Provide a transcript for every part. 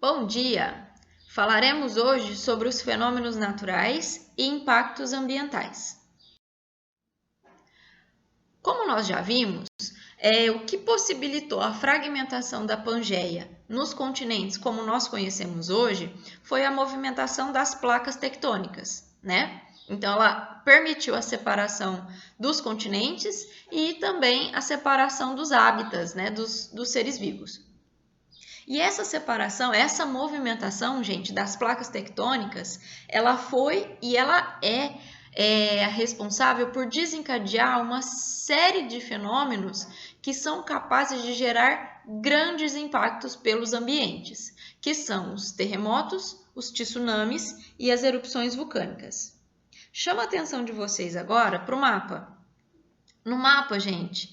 Bom dia! Falaremos hoje sobre os fenômenos naturais e impactos ambientais. Como nós já vimos, o que possibilitou a fragmentação da Pangeia nos continentes como nós conhecemos hoje foi a movimentação das placas tectônicas, né? Então, ela permitiu a separação dos continentes e também a separação dos hábitats, né, dos seres vivos. E essa separação, essa movimentação, gente, das placas tectônicas, ela foi e ela é responsável por desencadear uma série de fenômenos que são capazes de gerar grandes impactos pelos ambientes, que são os terremotos, os tsunamis e as erupções vulcânicas. Chama a atenção de vocês agora para o mapa. No mapa, gente,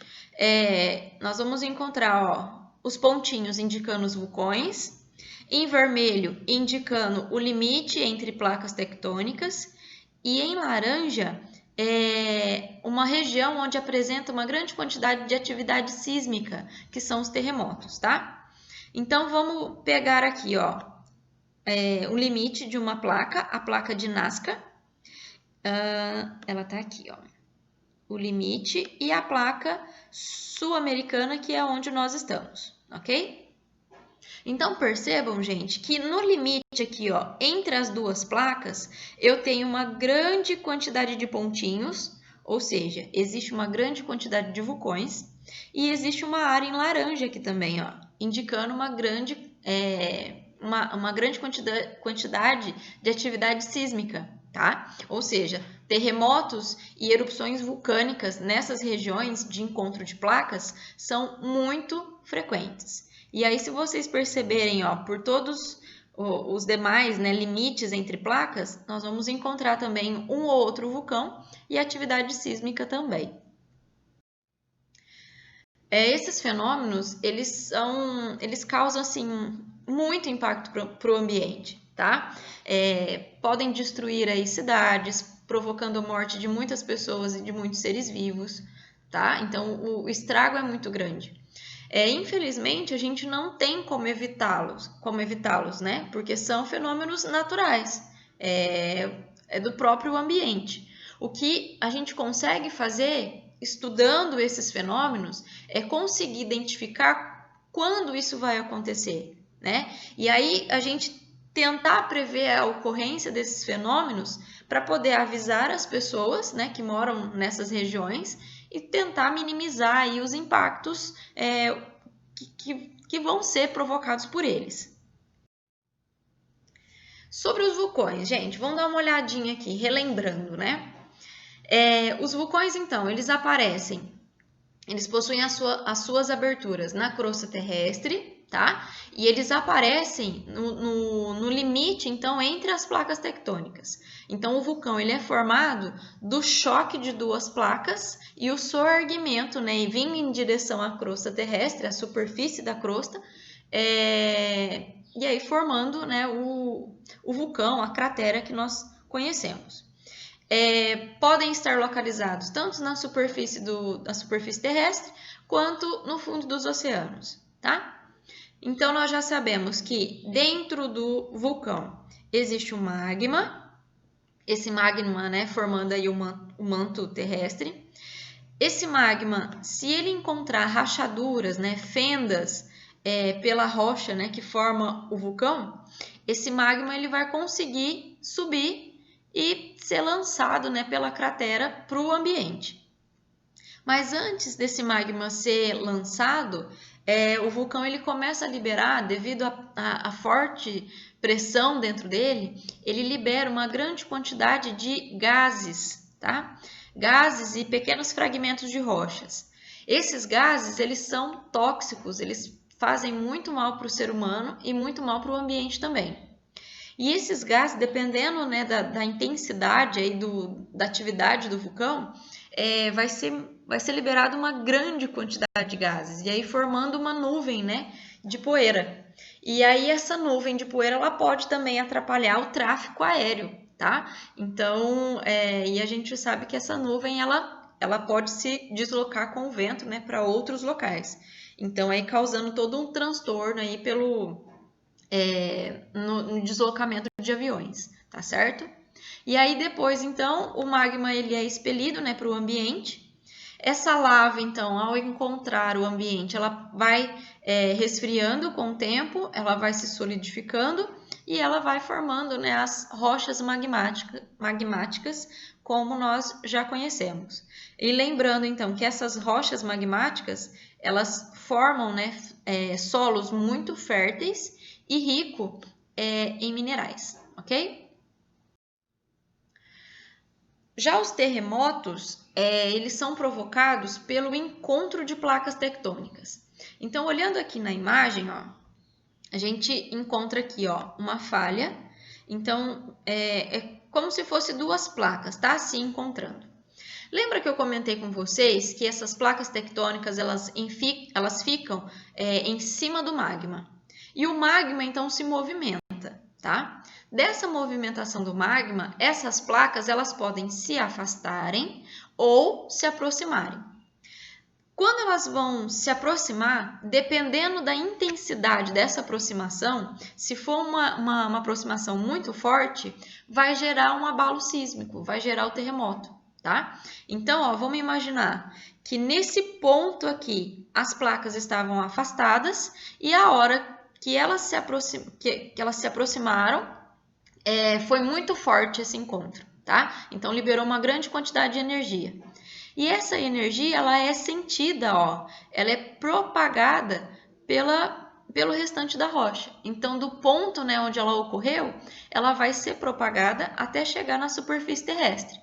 nós vamos encontrar, os pontinhos indicando os vulcões, em vermelho indicando o limite entre placas tectônicas e em laranja uma região onde apresenta uma grande quantidade de atividade sísmica, que são os terremotos, tá? Então, vamos pegar aqui, o limite de uma placa, a placa de Nazca, ela tá aqui, o limite, e a placa sul-americana, que é onde nós estamos, ok? Então, percebam, gente, que no limite aqui, entre as duas placas, eu tenho uma grande quantidade de pontinhos, ou seja, existe uma grande quantidade de vulcões, e existe uma área em laranja aqui também, indicando uma grande quantidade de atividade sísmica, tá? Ou seja, terremotos e erupções vulcânicas nessas regiões de encontro de placas são muito frequentes. E aí, se vocês perceberem, por todos os demais, né, limites entre placas, nós vamos encontrar também um ou outro vulcão e atividade sísmica também. Esses fenômenos, eles causam, assim, muito impacto para o ambiente, tá? Podem destruir aí cidades, provocando a morte de muitas pessoas e de muitos seres vivos, tá? Então, o estrago é muito grande. Infelizmente, a gente não tem como evitá-los, né? Porque são fenômenos naturais, do próprio ambiente. O que a gente consegue fazer, estudando esses fenômenos, é conseguir identificar quando isso vai acontecer, né? E aí, a gente tentar prever a ocorrência desses fenômenos para poder avisar as pessoas, né, que moram nessas regiões e tentar minimizar aí os impactos que vão ser provocados por eles. Sobre os vulcões, gente, vamos dar uma olhadinha aqui, relembrando, né? Os vulcões, então, eles possuem as suas aberturas na crosta terrestre, tá? E eles aparecem no limite, então, entre as placas tectônicas. Então, o vulcão ele é formado do choque de duas placas e o soerguimento, né? E vindo em direção à crosta terrestre, à superfície da crosta, e aí formando, né, o vulcão, a cratera que nós conhecemos. Podem estar localizados tanto na superfície terrestre quanto no fundo dos oceanos, tá? Então, nós já sabemos que dentro do vulcão existe o magma, esse magma, né, formando aí o manto terrestre. Esse magma, se ele encontrar rachaduras, né, fendas pela rocha, né, que forma o vulcão, esse magma ele vai conseguir subir e ser lançado, né, pela cratera para o ambiente. Mas antes desse magma ser lançado, o vulcão ele começa a liberar, devido à forte pressão dentro dele, ele libera uma grande quantidade de gases, tá? Gases e pequenos fragmentos de rochas. Esses gases, eles são tóxicos, eles fazem muito mal para o ser humano e muito mal para o ambiente também. E esses gases, dependendo, né, da intensidade aí da atividade do vulcão, vai ser liberada uma grande quantidade de gases, e aí formando uma nuvem, né, de poeira. E aí essa nuvem de poeira ela pode também atrapalhar o tráfego aéreo, tá? Então, e a gente sabe que essa nuvem ela pode se deslocar com o vento, né, para outros locais. Então, aí causando todo um transtorno aí no deslocamento de aviões, tá certo? E aí depois, então, o magma ele é expelido, né, para o ambiente. Essa lava, então, ao encontrar o ambiente, ela vai resfriando com o tempo, ela vai se solidificando e ela vai formando, né, as rochas magmáticas, como nós já conhecemos. E lembrando, então, que essas rochas magmáticas, elas formam, né, solos muito férteis e rico em minerais, ok? Já os terremotos, eles são provocados pelo encontro de placas tectônicas. Então, olhando aqui na imagem, ó, a gente encontra aqui, ó, uma falha. Então, é como se fosse duas placas, tá? Se encontrando. Lembra que eu comentei com vocês que essas placas tectônicas, elas ficam em cima do magma. E o magma, então, se movimenta, tá? Dessa movimentação do magma, essas placas, elas podem se afastarem ou se aproximarem. Quando elas vão se aproximar, dependendo da intensidade dessa aproximação, se for uma aproximação muito forte, vai gerar um abalo sísmico, vai gerar o terremoto, tá? Então, ó, vamos imaginar que nesse ponto aqui, as placas estavam afastadas e a hora que elas se aproximaram, foi muito forte esse encontro, tá? Então, liberou uma grande quantidade de energia. E essa energia, ela é sentida, ó, ela é propagada pelo restante da rocha. Então, do ponto, né, onde ela ocorreu, ela vai ser propagada até chegar na superfície terrestre.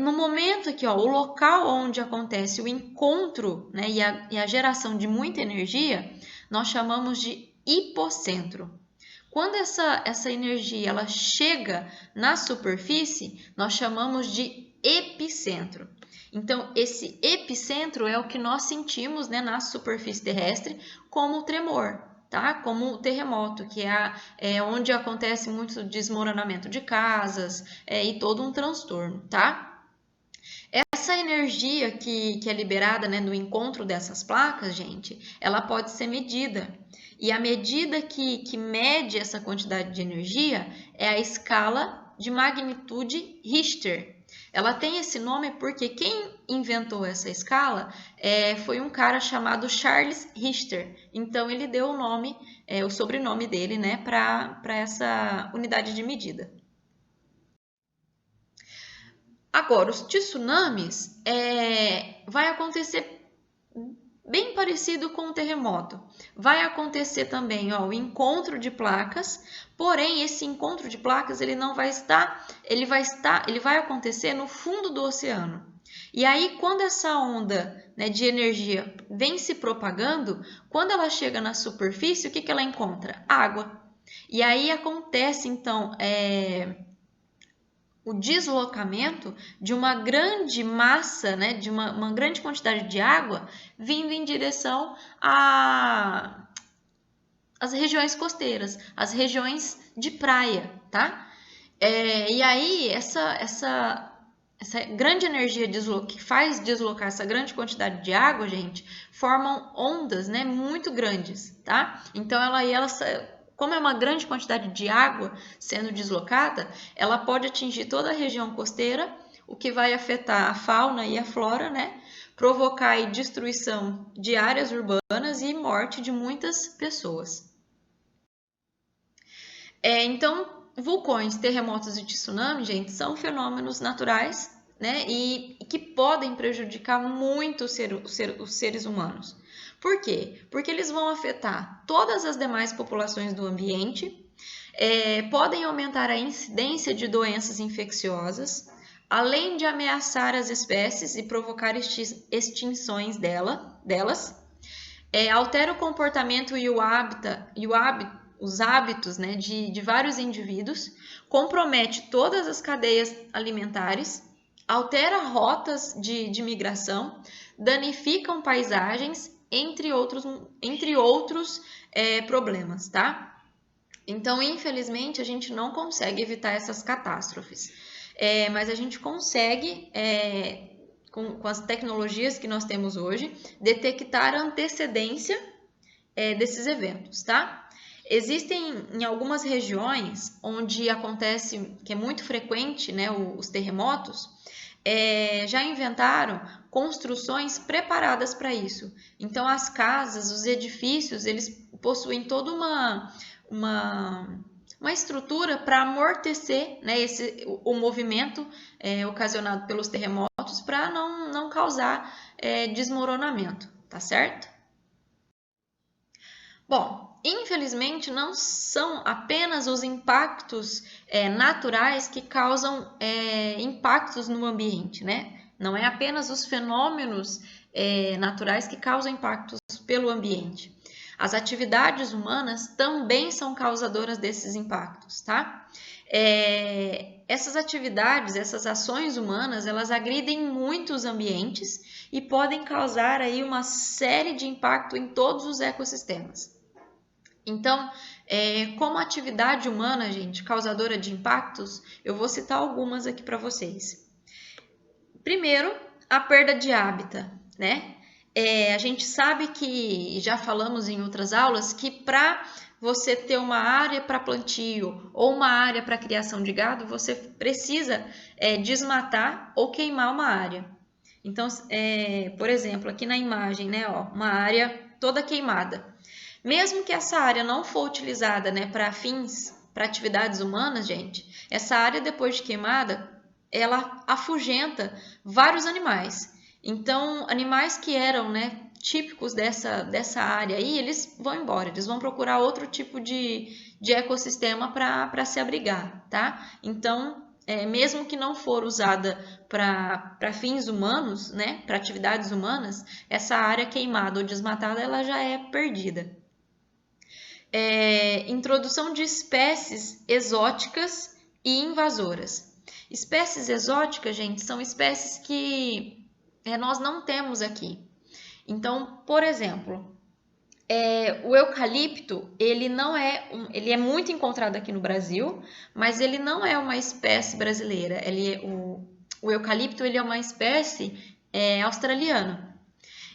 No momento aqui, ó, o local onde acontece o encontro, né, e a geração de muita energia, nós chamamos de hipocentro. Quando essa energia ela chega na superfície, nós chamamos de epicentro. Então, esse epicentro é o que nós sentimos, né, na superfície terrestre como o tremor, tá? Como o terremoto, que é onde acontece muito desmoronamento de casas e todo um transtorno, tá? Essa energia que é liberada, né, no encontro dessas placas, gente, ela pode ser medida. E a medida que mede essa quantidade de energia é a escala de magnitude Richter. Ela tem esse nome porque quem inventou essa escala foi um cara chamado Charles Richter. Então, ele deu o nome, o sobrenome dele, né, para essa unidade de medida. Agora, os tsunamis vai acontecer bem parecido com o terremoto. Vai acontecer também, ó, o encontro de placas, porém esse encontro de placas ele vai acontecer no fundo do oceano. E aí, quando essa onda, né, de energia vem se propagando, quando ela chega na superfície, o que ela encontra? Água. E aí acontece, então, o deslocamento de uma grande massa, né, de uma grande quantidade de água vindo em direção às regiões costeiras, às regiões de praia, tá? E aí, essa grande energia que faz deslocar essa grande quantidade de água, gente, formam ondas, né, muito grandes, tá? Então, como é uma grande quantidade de água sendo deslocada, ela pode atingir toda a região costeira, o que vai afetar a fauna e a flora, né? Provocar aí destruição de áreas urbanas e morte de muitas pessoas. Então, vulcões, terremotos e tsunamis, gente, são fenômenos naturais, né? E que podem prejudicar muito os seres humanos. Por quê? Porque eles vão afetar todas as demais populações do ambiente, podem aumentar a incidência de doenças infecciosas, além de ameaçar as espécies e provocar extinções delas, altera o comportamento e os hábitos, né, de vários indivíduos, compromete todas as cadeias alimentares, altera rotas de migração, danificam paisagens, entre outros problemas, tá? Então, infelizmente, a gente não consegue evitar essas catástrofes, mas a gente consegue, com as tecnologias que nós temos hoje, detectar a antecedência desses eventos, tá? Existem em algumas regiões onde acontece, que é muito frequente, né, os terremotos, já inventaram construções preparadas para isso. Então, as casas, os edifícios, eles possuem toda uma estrutura para amortecer, né, o movimento ocasionado pelos terremotos para não causar desmoronamento, tá certo? Bom, infelizmente não são apenas os impactos naturais que causam impactos no ambiente, né? Não é apenas os fenômenos naturais que causam impactos pelo ambiente. As atividades humanas também são causadoras desses impactos, tá? Essas atividades, essas ações humanas, elas agridem muitos ambientes e podem causar aí uma série de impactos em todos os ecossistemas. Então, como atividade humana, gente, causadora de impactos, eu vou citar algumas aqui para vocês. Primeiro, a perda de hábitat, né? A gente sabe que, já falamos em outras aulas, que para você ter uma área para plantio ou uma área para criação de gado, você precisa desmatar ou queimar uma área. Então, por exemplo, aqui na imagem, né, ó, uma área toda queimada. Mesmo que essa área não for utilizada, né, para fins, para atividades humanas, gente, essa área depois de queimada, ela afugenta vários animais. Então, animais que eram, né, típicos dessa área aí, eles vão embora, eles vão procurar outro tipo de ecossistema para se abrigar, tá? Então, mesmo que não for usada para fins humanos, né, para atividades humanas, essa área queimada ou desmatada, ela já é perdida. Introdução de espécies exóticas e invasoras. Espécies exóticas, gente, são espécies que nós não temos aqui. Então, por exemplo, o eucalipto, ele não ele é muito encontrado aqui no Brasil, mas ele não é uma espécie brasileira. O eucalipto, ele é uma espécie australiana.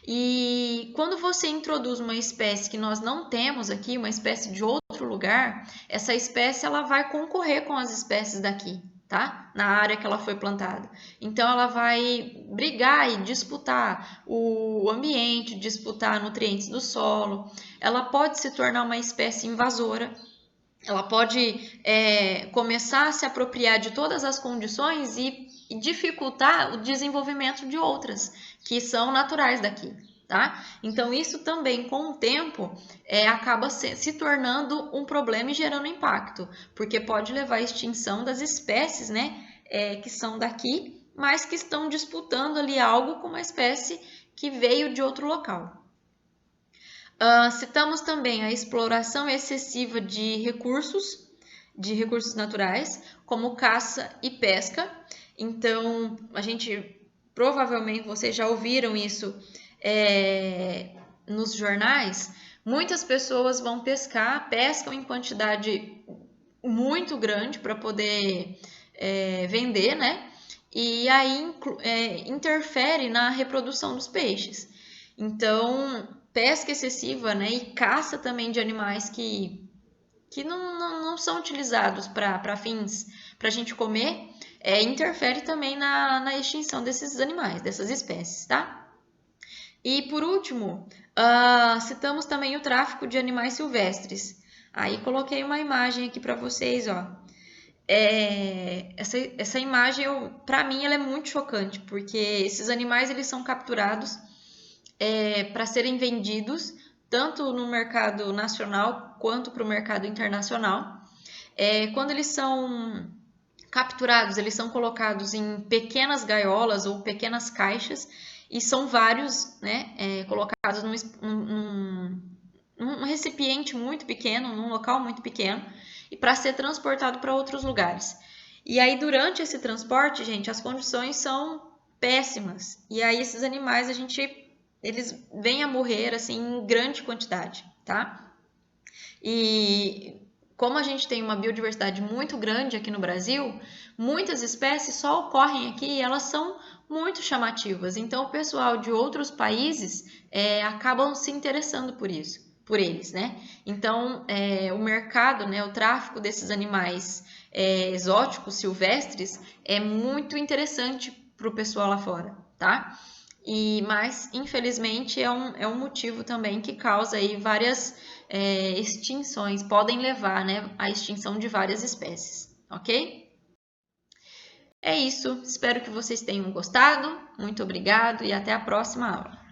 E quando você introduz uma espécie que nós não temos aqui, uma espécie de outro lugar, essa espécie ela vai concorrer com as espécies daqui, tá? Na área que ela foi plantada. Então ela vai brigar e disputar o ambiente, disputar nutrientes do solo. Ela pode se tornar uma espécie invasora. Ela pode começar a se apropriar de todas as condições e dificultar o desenvolvimento de outras que são naturais daqui, tá? Então, isso também, com o tempo, acaba se tornando um problema e gerando impacto, porque pode levar à extinção das espécies, né, que são daqui, mas que estão disputando ali algo com uma espécie que veio de outro local. Citamos também a exploração excessiva de recursos naturais, como caça e pesca. Então, provavelmente vocês já ouviram isso nos jornais. Muitas pessoas vão pescam em quantidade muito grande para poder vender, né? E aí interfere na reprodução dos peixes. Então, pesca excessiva, né, e caça também de animais que não são utilizados para fins para a gente comer, interfere também na extinção desses animais, dessas espécies, tá? E por último, citamos também o tráfico de animais silvestres. Aí coloquei uma imagem aqui para vocês, ó. Essa imagem, para mim, ela é muito chocante, porque esses animais eles são capturados para serem vendidos tanto no mercado nacional quanto para o mercado internacional. Quando eles são capturados, eles são colocados em pequenas gaiolas ou pequenas caixas e são vários, né, colocados num recipiente muito pequeno, num local muito pequeno, e para ser transportado para outros lugares. E aí, durante esse transporte, gente, as condições são péssimas. E aí, esses animais, eles vêm a morrer, assim, em grande quantidade, tá? E como a gente tem uma biodiversidade muito grande aqui no Brasil, muitas espécies só ocorrem aqui e elas são muito chamativas. Então, o pessoal de outros países acabam se interessando por isso, por eles, né? Então, o mercado, né, o tráfico desses animais exóticos, silvestres, é muito interessante para o pessoal lá fora, tá? Mas, infelizmente, é um motivo também que causa aí várias extinções, podem levar, né, à extinção de várias espécies, ok? É isso, espero que vocês tenham gostado, muito obrigado e até a próxima aula.